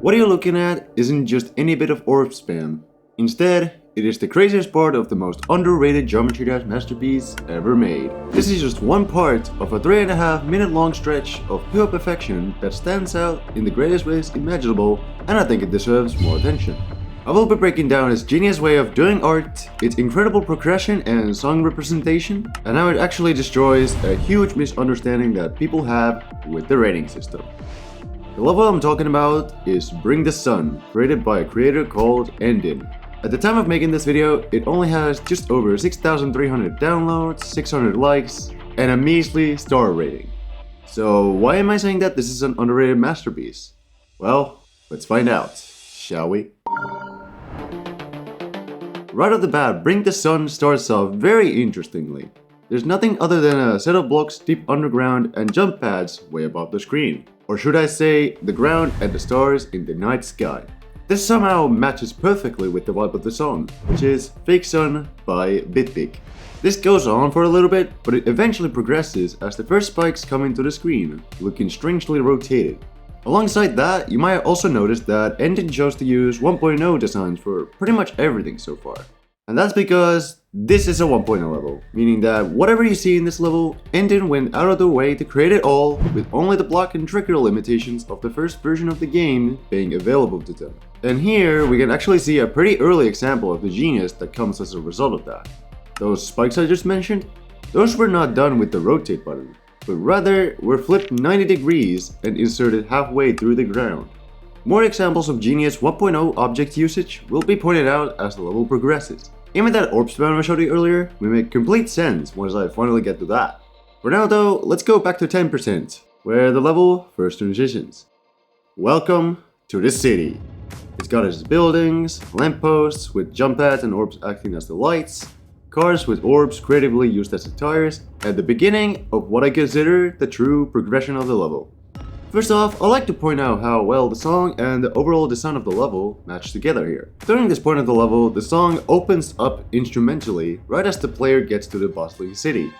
What you're looking at isn't just any bit of orb spam. Instead, it is the craziest part of the most underrated Geometry Dash masterpiece ever made. This is just one part of a 3.5-minute long stretch of pure perfection that stands out in the greatest ways imaginable, and I think it deserves more attention. I will be breaking down its genius way of doing art, its incredible progression and song representation, and how it actually destroys a huge misunderstanding that people have with the rating system. The level I'm talking about is Bring the Sun, created by a creator called Endyn. At the time of making this video, it only has just over 6,300 downloads, 600 likes, and a measly star rating. So why am I saying that this is an underrated masterpiece? Well, let's find out, shall we? Right off the bat, Bring the Sun starts off very interestingly. There's nothing other than a set of blocks deep underground and jump pads way above the screen. Or should I say, the ground and the stars in the night sky. This somehow matches perfectly with the vibe of the song, which is Fake Sun by Bitbig. This goes on for a little bit, but it eventually progresses as the first spikes come into the screen, looking strangely rotated. Alongside that, you might also notice that Endyn chose to use 1.0 designs for pretty much everything so far. And that's because this is a 1.0 level, meaning that whatever you see in this level, Endyn went out of their way to create it all with only the block and trigger limitations of the first version of the game being available to them. And here we can actually see a pretty early example of the genius that comes as a result of that. Those spikes I just mentioned, those were not done with the rotate button, but rather were flipped 90 degrees and inserted halfway through the ground. More examples of genius 1.0 object usage will be pointed out as the level progresses. Even that orb spam I showed you earlier will make complete sense once I finally get to that. For now though, let's go back to 10%, where the level first transitions. Welcome to the city. It's got its buildings, lampposts with jump pads and orbs acting as the lights, cars with orbs creatively used as the tires, and the beginning of what I consider the true progression of the level. First off, I'd like to point out how well the song and the overall design of the level match together here. During this point of the level, the song opens up instrumentally right as the player gets to the bustling city.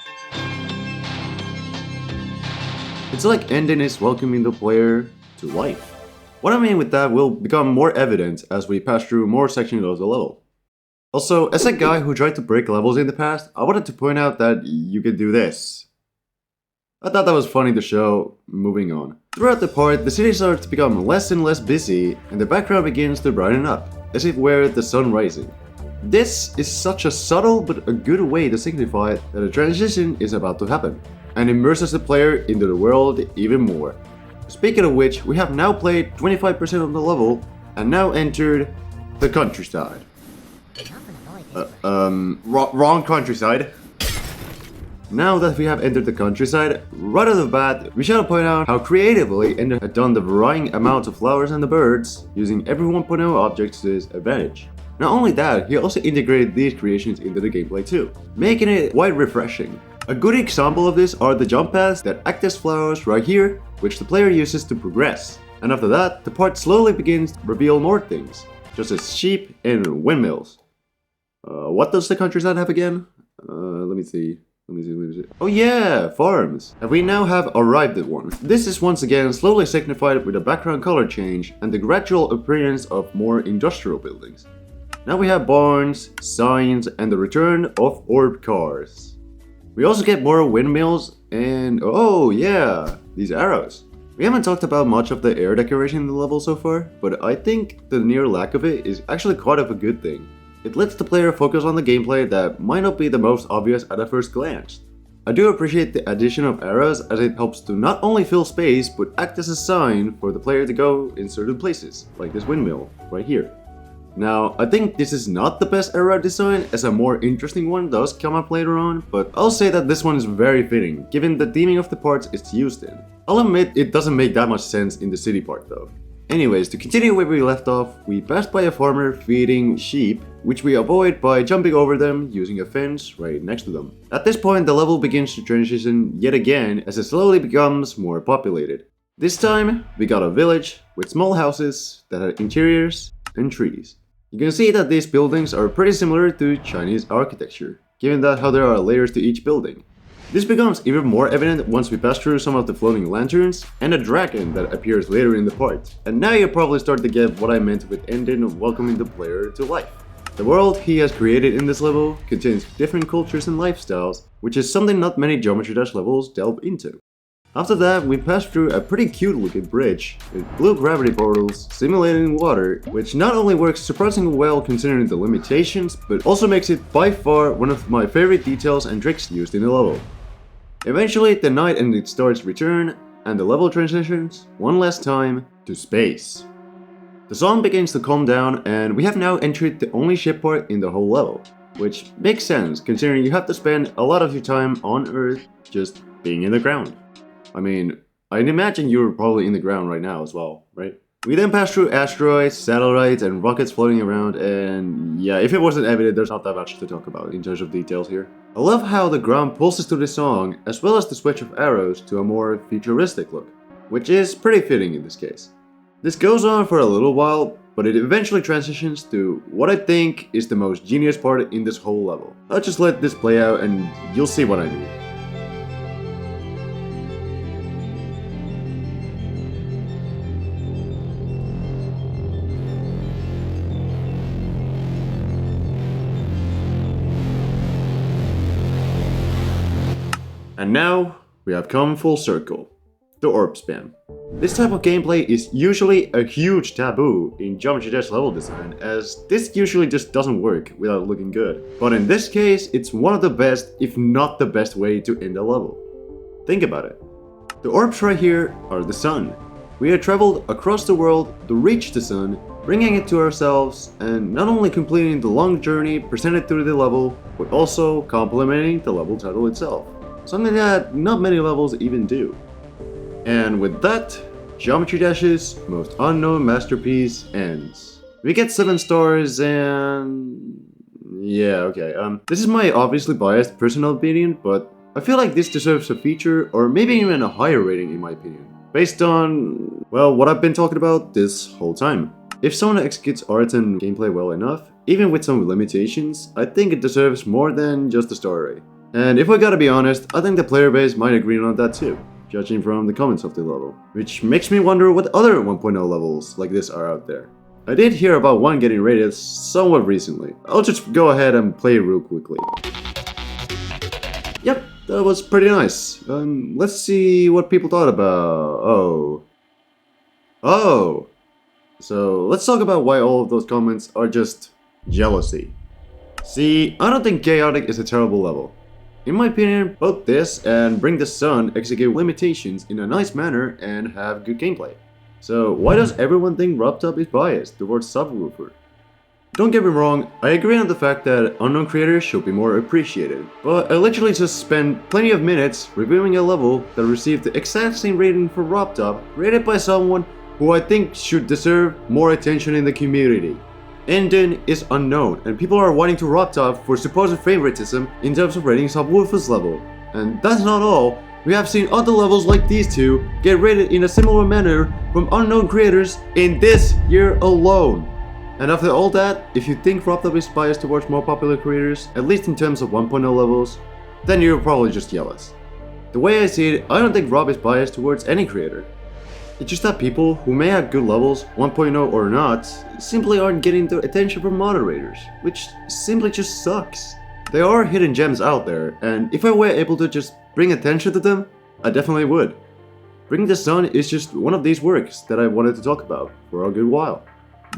It's like Endyn is welcoming the player to life. What I mean with that will become more evident as we pass through more sections of the level. Also, as a guy who tried to break levels in the past, I wanted to point out that you can do this. I thought that was funny to show. Moving on. Throughout the part, the city starts to become less and less busy, and the background begins to brighten up, as if we're the sun rising. This is such a subtle but a good way to signify that a transition is about to happen, and immerses the player into the world even more. Speaking of which, we have now played 25% of the level, and now entered the countryside. Wrong countryside. Now that we have entered the countryside, right off the bat, we shall point out how creatively Endyn had done the varying amounts of flowers and the birds, using every 1.0 object to his advantage. Not only that, he also integrated these creations into the gameplay too, making it quite refreshing. A good example of this are the jump pads that act as flowers right here, which the player uses to progress. And after that, the part slowly begins to reveal more things, such as sheep and windmills. What does the countryside have again? Let me see. Oh yeah, farms! And we now have arrived at one. This is once again slowly signified with a background color change and the gradual appearance of more industrial buildings. Now we have barns, signs, and the return of orb cars. We also get more windmills and oh yeah, these arrows. We haven't talked about much of the air decoration in the level so far, but I think the near lack of it is actually quite of a good thing. It lets the player focus on the gameplay that might not be the most obvious at a first glance. I do appreciate the addition of arrows as it helps to not only fill space but act as a sign for the player to go in certain places, like this windmill right here. Now, I think this is not the best arrow design as a more interesting one does come up later on, but I'll say that this one is very fitting given the theming of the parts it's used in. I'll admit it doesn't make that much sense in the city part though. Anyways, to continue where we left off, we passed by a farmer feeding sheep, which we avoid by jumping over them using a fence right next to them. At this point, the level begins to transition yet again as it slowly becomes more populated. This time, we got a village with small houses that had interiors and trees. You can see that these buildings are pretty similar to Chinese architecture, given that how there are layers to each building. This becomes even more evident once we pass through some of the floating lanterns and a dragon that appears later in the part. And now you probably start to get what I meant with Endyn welcoming the player to life. The world he has created in this level contains different cultures and lifestyles, which is something not many Geometry Dash levels delve into. After that, we pass through a pretty cute looking bridge with blue gravity portals simulating water, which not only works surprisingly well considering the limitations, but also makes it by far one of my favorite details and tricks used in the level. Eventually, the night and its stars return, and the level transitions, one last time, to space. The song begins to calm down, and we have now entered the only ship part in the whole level, which makes sense considering you have to spend a lot of your time on Earth just being in the ground. I mean, I'd imagine you're probably in the ground right now as well, right? We then pass through asteroids, satellites, and rockets floating around, and yeah, if it wasn't evident, there's not that much to talk about in terms of details here. I love how the ground pulses to this song, as well as the switch of arrows to a more futuristic look, which is pretty fitting in this case. This goes on for a little while, but it eventually transitions to what I think is the most genius part in this whole level. I'll just let this play out and you'll see what I mean. And now, we have come full circle. The orb spam. This type of gameplay is usually a huge taboo in Geometry Dash level design, as this usually just doesn't work without looking good. But in this case, it's one of the best, if not the best way to end a level. Think about it. The orbs right here are the sun. We have traveled across the world to reach the sun, bringing it to ourselves, and not only completing the long journey presented through the level, but also complementing the level title itself. Something that not many levels even do. And with that, Geometry Dash's most unknown masterpiece ends. We get 7 stars and... yeah, okay, this is my obviously biased personal opinion, but I feel like this deserves a feature or maybe even a higher rating in my opinion. Based on, well, what I've been talking about this whole time. If someone executes art and gameplay well enough, even with some limitations, I think it deserves more than just a star rate. And if I gotta be honest, I think the player base might agree on that too, judging from the comments of the level. Which makes me wonder what other 1.0 levels like this are out there. I did hear about one getting rated somewhat recently. I'll just go ahead and play it real quickly. Yep, that was pretty nice. Let's see what people thought about... Oh! So, let's talk about why all of those comments are just jealousy. See, I don't think Chaotic is a terrible level. In my opinion, both this and Bring the Sun execute limitations in a nice manner and have good gameplay. So why does everyone think RobTop is biased towards Subwoofer? Don't get me wrong, I agree on the fact that unknown creators should be more appreciated, but I literally just spent plenty of minutes reviewing a level that received the exact same rating for RobTop, rated by someone who I think should deserve more attention in the community. Endyn is unknown, and people are wanting to RobTop for supposed favoritism in terms of rating Subwoofer's level. And that's not all, we have seen other levels like these two get rated in a similar manner from unknown creators in this year alone. And after all that, if you think RobTop is biased towards more popular creators, at least in terms of 1.0 levels, then you're probably just jealous. The way I see it, I don't think Rob is biased towards any creator. It's just that people who may have good levels, 1.0 or not, simply aren't getting the attention from moderators, which simply just sucks. There are hidden gems out there, and if I were able to just bring attention to them, I definitely would. Bring the Sun is just one of these works that I wanted to talk about for a good while.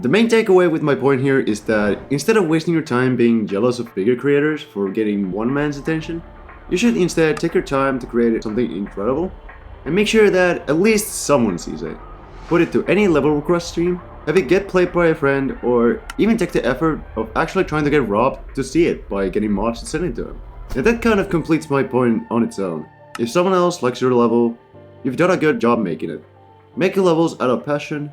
The main takeaway with my point here is that instead of wasting your time being jealous of bigger creators for getting one man's attention, you should instead take your time to create something incredible and make sure that at least someone sees it. Put it to any level request stream, have it get played by a friend, or even take the effort of actually trying to get Rob to see it by getting mods and sending it to him. And that kind of completes my point on its own. If someone else likes your level, you've done a good job making it. Make your levels out of passion,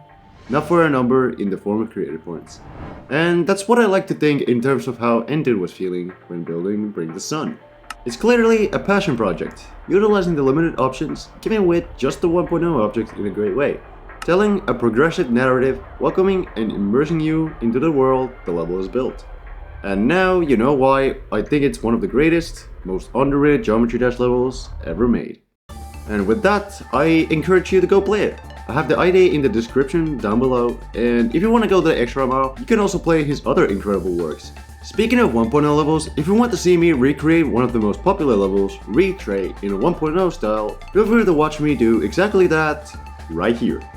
not for a number in the form of creator points. And that's what I like to think in terms of how Endyn was feeling when building Bring the Sun. It's clearly a passion project, utilizing the limited options given with just the 1.0 objects in a great way, telling a progressive narrative, welcoming and immersing you into the world the level is built. And now you know why I think it's one of the greatest, most underrated Geometry Dash levels ever made. And with that, I encourage you to go play it. I have the ID in the description down below, and if you want to go the extra mile, you can also play his other incredible works. Speaking of 1.0 levels, if you want to see me recreate one of the most popular levels, Retray, in a 1.0 style, feel free to watch me do exactly that right here.